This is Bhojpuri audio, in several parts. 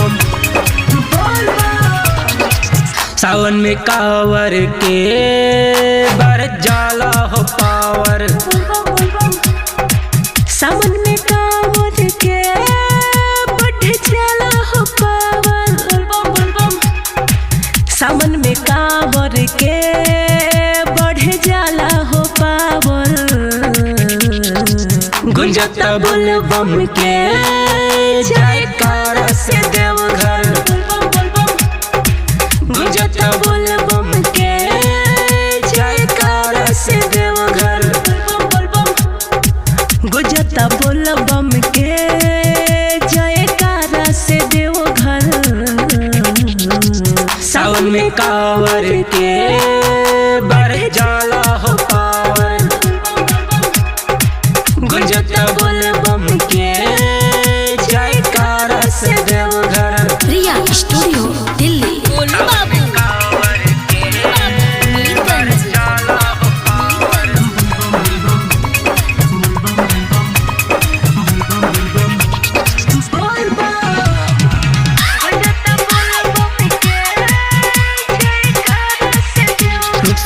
बम। सावन में कांवर के बर जाला हो पावर। सावन में कांवर के बढ़ जाला हो पावर। सावन में कांवर के बढ़ जाला हो पावर। गुंजता बोल बम के जयकारा से देवघर। गुंजता बोल बम के जयकारा से देवघर। गुंजता बोल बम के जयकारा से देवघर। सावन में कांवर के बढ़ जाला हो पावर। गुंजता बोल बम के जयकारा से देवघर। रिया स्टूडियो दिल्ली।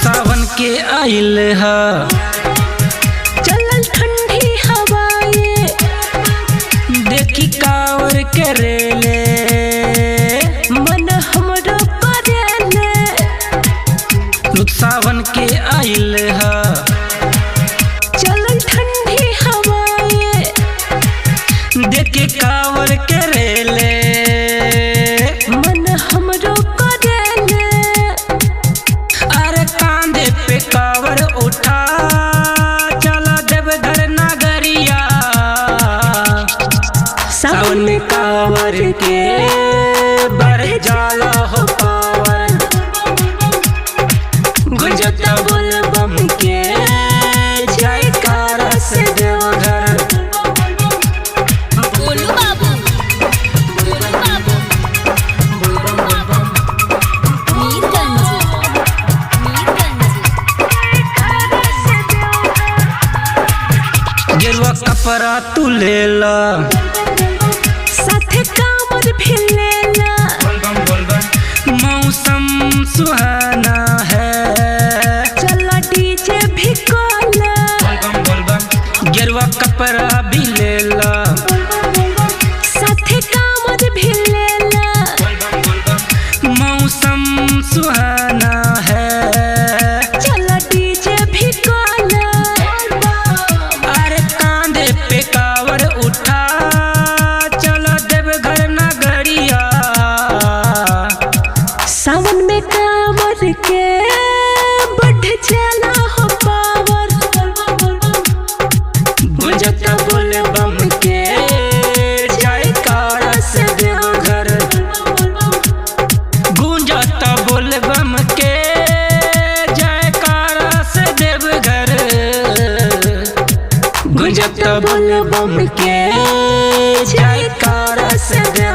सावन के आइल है चलल ठंडी हवाए देखी कांवर करेले मन हमरो करेले। सावन के आइल है चलल ठंडी हवाए देखी कांवर करेले मन हमरो करेले। अरे कांधे पे कांवर उठा चला देवघर नगरिया। सावन में कांवर के बढ़ जाला हो पावर। गुंजता बोल बम के जयकारा से देवघर। बोलू बाबू, बोलू बाबू। मीरगंज, गेरुआ कपड़ा तू ले ला साथे कांवर भी लेला। मौसम सुहाना है चला डीजे भी कोला। गेरुआ कपड़ा भी ले ला साथे कांवर भी लेला। मौसम सुहाना है चला डीजे भी कोला। अरे कांधे पे कांवर उठा चला देवघर नगरिया। सावन में कांवर के बढ़ जाला हो पावर। गुंजता बोल बम के जयकारा से देवघर। गुंजता बोल बम के जयकारा से देवघर। गुंजता बोल बम के जयकारा से देवघर।